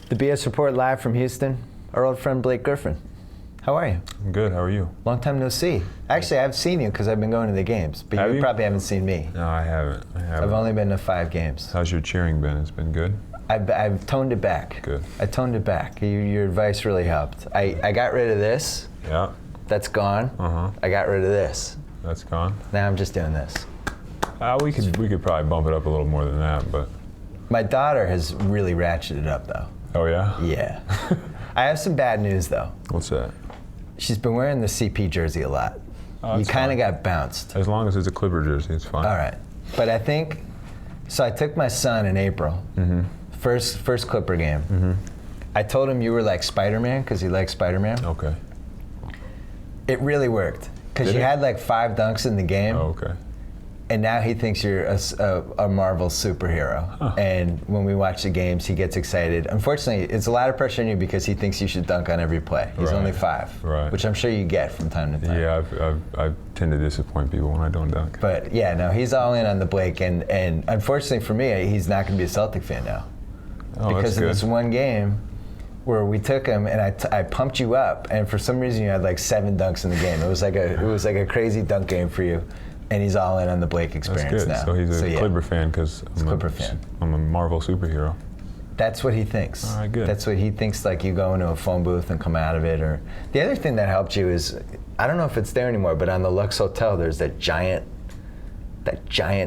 The BS Report live from Houston. Our old friend Blake Griffin. How are you? I'm good. How are you? Long time no see. Actually, I've seen you because I've been going to the games, but you probably haven't seen me. No, I haven't. I've only been to 5 games. How's your cheering been? It's been good? I've toned it back. Good. I toned it back. Your advice really helped. I got rid of this. Yeah. That's gone. I got rid of this. That's gone. Now I'm just doing this. We could probably bump it up a little more than that, but. My daughter has really ratcheted up, though. Oh, yeah? Yeah. I have some bad news, though. What's that? She's been wearing the CP jersey a lot. You kind of got bounced. As long as it's a Clipper jersey, it's fine. All right. But I think, so I took my son in April, first Clipper game. I told him you were like Spider-Man because he likes Spider-Man. Okay. It really worked because you had like 5 dunks in the game. Oh, okay. And now he thinks you're a Marvel superhero. Huh. And when we watch the games, he gets excited. Unfortunately, it's a lot of pressure on you because he thinks you should dunk on every play. He's only 5, which I'm sure you get from time to time. Yeah, I tend to disappoint people when I don't dunk. But yeah, no, he's all in on the Blake. And unfortunately for me, he's not going to be a Celtic fan now. Oh, because that's of good. this one game where we took him and I pumped you up, and for some reason you had like 7 dunks in the game. It was like a crazy dunk game for you. And he's all in on the Blake experience now. now. So he's a Clipper fan because I'm a Marvel superhero. That's what he thinks. All right, good. That's what he thinks, like you go into a phone booth and come out of it. Or the other thing that helped you is, I don't know if it's there anymore, but on the Lux Hotel, there's that giant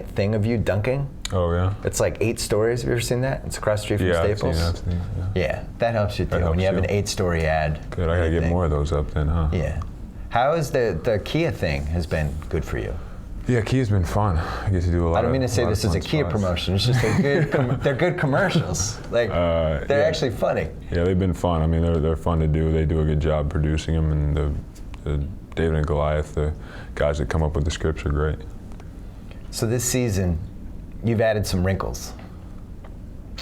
thing of you dunking. Oh, yeah? It's like 8 stories. Have you ever seen that? It's across the street from Staples. I've seen it, yeah, that helps you too. When you have an 8-story ad. Good, I gotta get more of those up then, huh? Yeah. How is the Kia thing has been good for you? Yeah, Kia's been fun. I get to do a lot. I don't mean to say this is a Kia promotion. It's just they're good commercials. Like they're actually funny. Yeah, they've been fun. I mean, they're fun to do. They do a good job producing them, and the David and Goliath, the guys that come up with the scripts, are great. So this season, you've added some wrinkles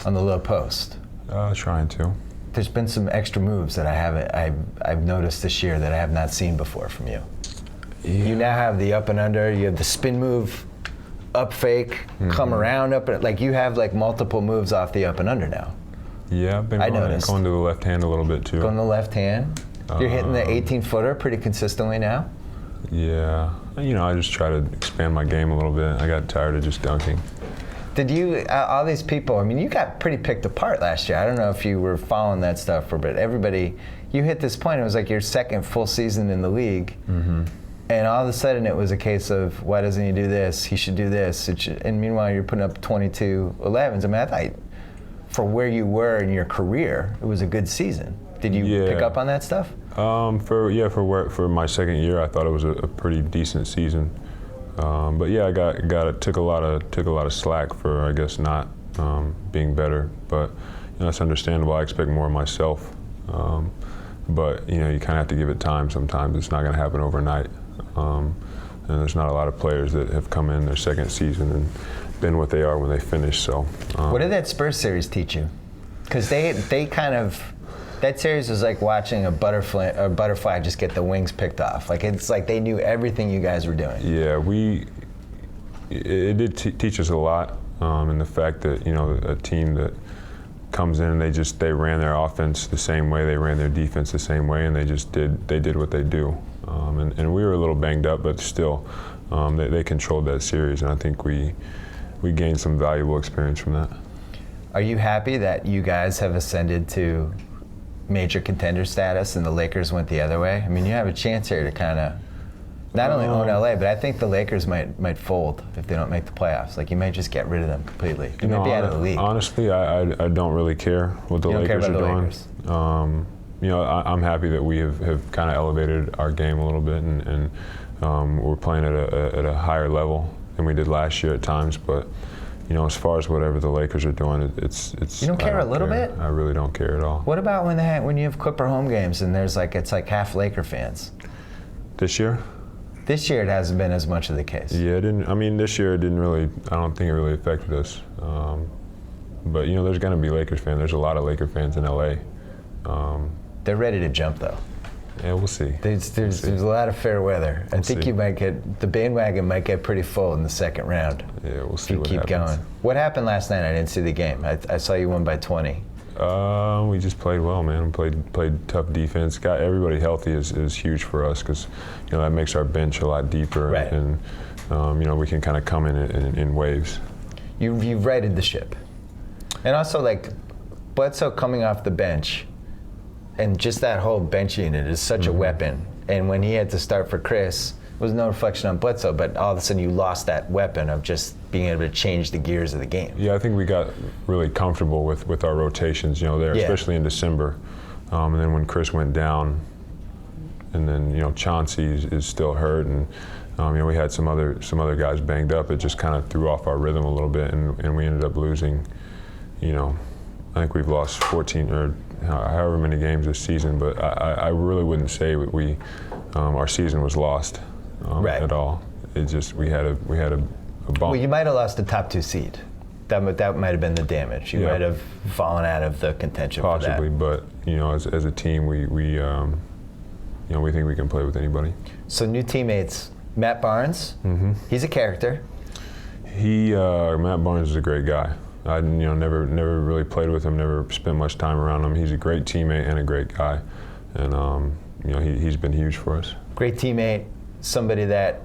on the low post. Trying to. There's been some extra moves that I've noticed this year that I have not seen before from you. Yeah. You now have the up and under. You have the spin move, up fake, come around up. Like you have like multiple moves off the up and under now. Yeah, I've been going to the left hand a little bit too. Going to the left hand. You're hitting the 18-footer pretty consistently now. Yeah, I just try to expand my game a little bit. I got tired of just dunking. Did you, all these people, I mean, you got pretty picked apart last year. I don't know if you were following that stuff, but everybody, you hit this point, it was like your second full season in the league. And all of a sudden it was a case of, why doesn't he do this? He should do this. And meanwhile, you're putting up 22 11s. I mean, I thought for where you were in your career, it was a good season. Did you pick up on that stuff? For my second year, I thought it was a pretty decent season. But yeah, I took a lot of slack for, I guess, not being better. But that's understandable. I expect more of myself. But you kind of have to give it time. Sometimes it's not going to happen overnight. And there's not a lot of players that have come in their second season and been what they are when they finish. So, what did that Spurs series teach you? Because they kind of, that series was like watching a butterfly just get the wings picked off. Like it's like they knew everything you guys were doing. Yeah, it did teach us a lot, and the fact that a team that comes in and they ran their offense the same way, they ran their defense the same way, and they did what they do. And we were a little banged up, but still, they controlled that series, and I think we gained some valuable experience from that. Are you happy that you guys have ascended to major contender status and the Lakers went the other way? I mean, you have a chance here to kind of not only own LA, but I think the Lakers might fold if they don't make the playoffs. Like you might just get rid of them completely. They might be out of the league. Honestly, I don't really care what the Lakers are doing. I'm happy that we have kind of elevated our game a little bit, and we're playing at a higher level than we did last year at times. But as far as whatever the Lakers are doing, it's. You don't care a little bit? I really don't care at all. What about when you have Clipper home games and it's like half Laker fans? This year? This year it hasn't been as much of the case. Yeah, it didn't. I mean, this year it didn't really. I don't think it really affected us. But there's going to be Lakers fans. There's a lot of Laker fans in LA. They're ready to jump though. Yeah, we'll see. There's a lot of fair weather. I think you might get, the bandwagon might get pretty full in the second round. Yeah, we'll see what happens. If you keep going. What happened last night? I didn't see the game. I saw you won by 20. We just played well, man. Played tough defense. Got everybody healthy is huge for us because that makes our bench a lot deeper, right. And we can kind of come in waves. You've righted the ship, and also like Bledsoe coming off the bench, and just that whole bench unit is such a weapon. And when he had to start for Chris, it was no reflection on Bledsoe, but all of a sudden you lost that weapon of just being able to change the gears of the game. Yeah, I think we got really comfortable with our rotations, especially in December. And then when Chris went down, and then Chauncey is still hurt, and we had some other guys banged up. It just kind of threw off our rhythm a little bit, and we ended up losing. I think we've lost 14 or however many games this season, but I really wouldn't say our season was lost at all. It just we had a bump. Well, you might have lost the top 2 seed. That might have been the damage. You might have fallen out of the contention. Possibly, for that. but as a team, we think we can play with anybody. So new teammates, Matt Barnes. He's a character. Matt Barnes is a great guy. I never really played with him, never spent much time around him. He's a great teammate and a great guy, and he's been huge for us. Great teammate, somebody that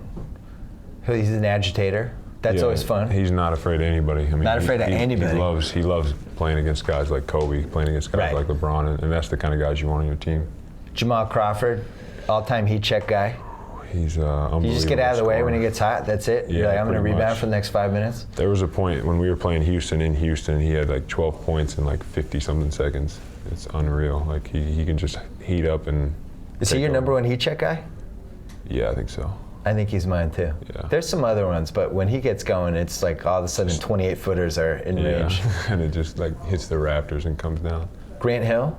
he's an agitator. That's always fun. He's not afraid of anybody. Not afraid of anybody. He loves playing against guys like Kobe, playing against guys like LeBron, and that's the kind of guys you want on your team. Jamal Crawford, all-time heat check guy. He's unbelievable. You just get out of the way when he gets hot. That's it. Yeah, You're like, I'm going to rebound much. for the next 5 minutes. There was a point when we were playing Houston in Houston. He had like 12 points in like 50-something seconds. It's unreal. Like he can just heat up and. Is he your number 1 heat check guy? Yeah, I think so. I think he's mine too. Yeah. There's some other ones, but when he gets going, it's like all of a sudden 28-footers are in range. And it just like hits the rafters and comes down. Grant Hill.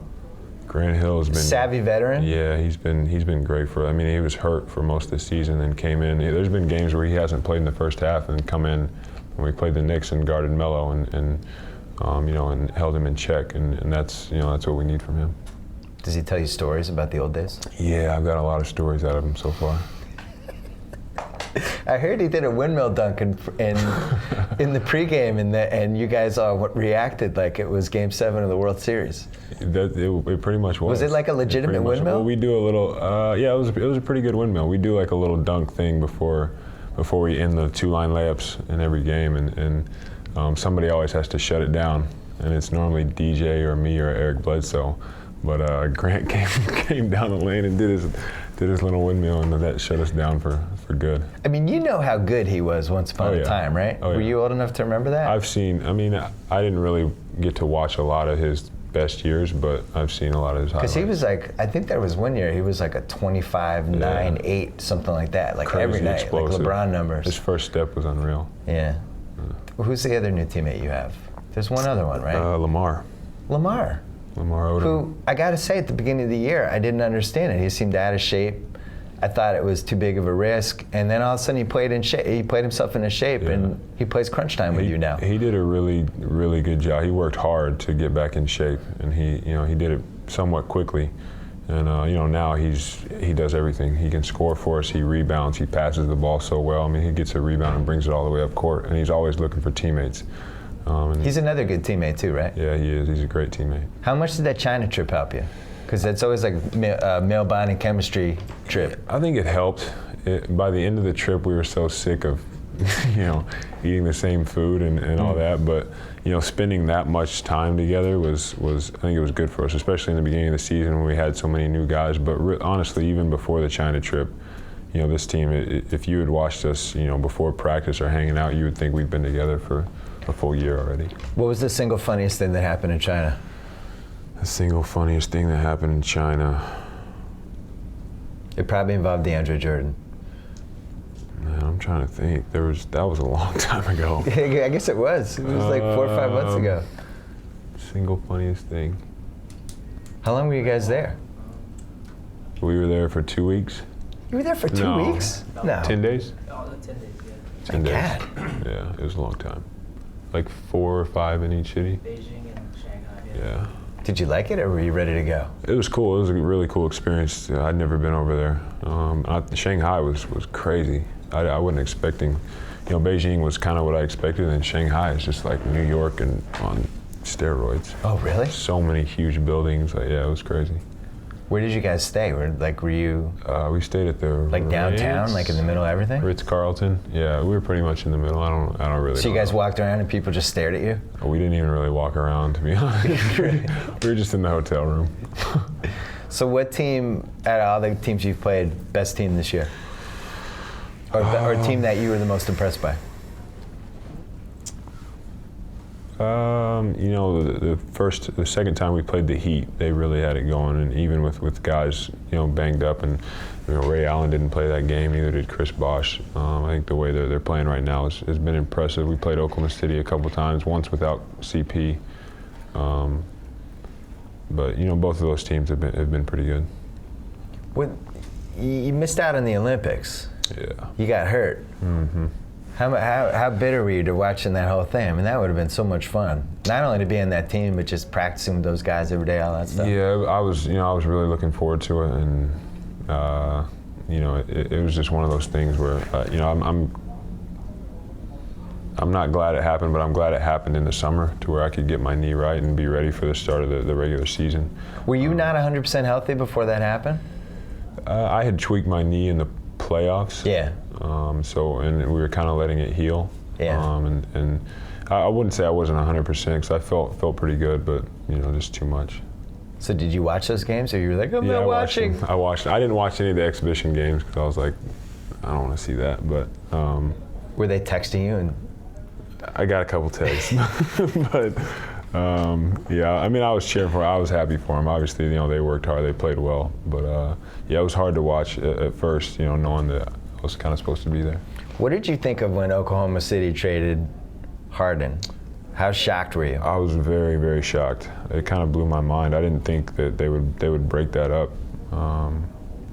Grant Hill has been savvy veteran. Yeah, he's been great for. I mean, he was hurt for most of the season and came in. There's been games where he hasn't played in the first half and come in when we played the Knicks and guarded Melo and held him in check, and that's what we need from him. Does he tell you stories about the old days? Yeah, I've got a lot of stories out of him so far. I heard he did a windmill dunk in the pregame, and you guys all reacted like it was Game 7 of the World Series. It pretty much was. Was it like a legitimate windmill? Well, we do a little. It was a pretty good windmill. We do like a little dunk thing before we end the 2-line layups in every game, and somebody always has to shut it down, and it's normally DJ or me or Eric Bledsoe. But Grant came down the lane and did his little windmill, and that shut us down for good. I mean, you know how good he was once upon a time, right? Oh, Were you old enough to remember that? I didn't really get to watch a lot of his best years, but I've seen a lot of his highlights. Because he was like, I think there was one year he was like a 25, 9, 8, something like that, like crazy, every night, explosive. like LeBron numbers. His first step was unreal. Yeah. Who's the other new teammate you have? There's one other one, right? Lamar Odom. Who, I got to say, at the beginning of the year, I didn't understand it. He seemed out of shape. I thought it was too big of a risk, and then all of a sudden he played in shape. He played himself into shape, and he plays crunch time with you now. He did a really, really good job. He worked hard to get back in shape, and he did it somewhat quickly. And now he does everything. He can score for us. He rebounds. He passes the ball so well. I mean, he gets a rebound and brings it all the way up court, and he's always looking for teammates. He's another good teammate too, right? Yeah, he is. He's a great teammate. How much did that China trip help you? Because it's always like a male bonding chemistry trip. I think it helped. By the end of the trip, we were so sick of, eating the same food and all that. But spending that much time together was I think it was good for us, especially in the beginning of the season when we had so many new guys. But honestly, even before the China trip, this team, if you had watched us, before practice or hanging out, you would think we've been together for a full year already. What was the single funniest thing that happened in China? The single funniest thing that happened in China. It probably involved DeAndre Jordan. Man, I'm trying to think. That was a long time ago. I guess it was. It was like 4 or 5 months ago. Single funniest thing. How long were you guys there? We were there for 2 weeks. You were there for 2 weeks? No. 10 days? Oh, 10 days, yeah. 10 days. God. Yeah, it was a long time. Like 4 or 5 in each city. Beijing and Shanghai, Yeah. Did you like it, or were you ready to go? It was cool. It was a really cool experience. I'd never been over there. Shanghai was crazy. I wasn't expecting. Beijing was kind of what I expected, and Shanghai is just like New York and on steroids. Oh, really? So many huge buildings. Like, yeah, it was crazy. Where did you guys stay? Were you We stayed at the like downtown, like in the middle of everything? Ritz-Carlton. Yeah, we were pretty much in the middle. I don't really. So you guys know. walked around and people just stared at you? We didn't even really walk around, to be honest. We were just in the hotel room. So what team, out of all the teams you've played, best team this year? Or team that you were the most impressed by? You know, the second time we played the Heat, they really had it going, and even with guys, you know, banged up, and you know, Ray Allen didn't play that game, neither did Chris Bosh. I think the way they're playing right now has been impressive. We played Oklahoma City a couple times, once without CP, but you know, both of those teams have been pretty good. You missed out on the Olympics. Yeah. You got hurt. Mm-hmm. How bitter were you to watching that whole thing? I mean, that would have been so much fun. Not only to be in that team, but just practicing with those guys every day, all that stuff. Yeah, I was really looking forward to it, and you know, it was just one of those things where you know, I'm not glad it happened, but I'm glad it happened in the summer to where I could get my knee right and be ready for the start of the regular season. Were you not 100% healthy before that happened? I had tweaked my knee in the playoffs. Yeah. And we were kind of letting it heal. Yeah. And I wouldn't say I wasn't 100% because I felt pretty good, but you know, just too much. So did you watch those games, or you were like, I'm not watching? I watched. I didn't watch any of the exhibition games because I was like, I don't want to see that. But were they texting you? And I got a couple texts, but yeah, I mean, I was cheering for. I was happy for them. Obviously, you know, they worked hard. They played well, but yeah, it was hard to watch at first. You know, knowing that I was kind of supposed to be there. What did you think of when Oklahoma City traded Harden? How shocked were you? I was very, very shocked. It kind of blew my mind. I didn't think that they would break that up.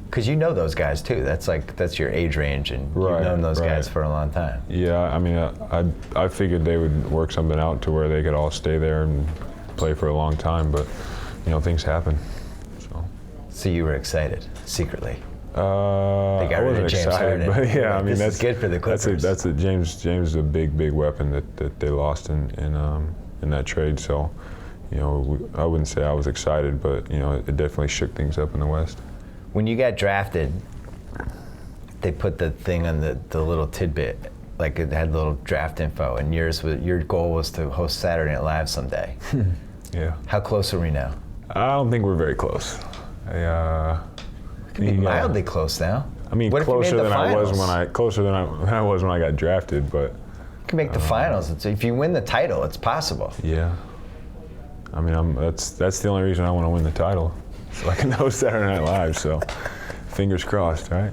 Because you know those guys too. That's your age range, and you've known those guys for a long time. Yeah, I mean, I figured they would work something out to where they could all stay there and play for a long time, but you know, things happen. So you were excited secretly. They got rid of James Harden, but yeah, I mean, that's good for the Clippers. That's a James is a big weapon that they lost in that trade. So, you know, I wouldn't say I was excited, but you know, it definitely shook things up in the West. When you got drafted, they put the thing on the little tidbit, like it had little draft info, and your goal was to host Saturday Night Live someday. Yeah. How close are we now? I don't think we're very close. Could be mildly close now. I mean, closer than I was when I got drafted, but you can make the finals. If you win the title, it's possible. Yeah. I mean, that's the only reason I want to win the title, so I can host Saturday Night Live. So, fingers crossed, right?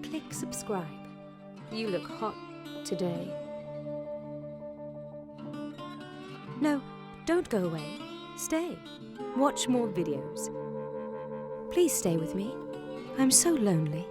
Click subscribe. You look hot today. No, don't go away. Stay. Watch more videos. Please stay with me. I'm so lonely.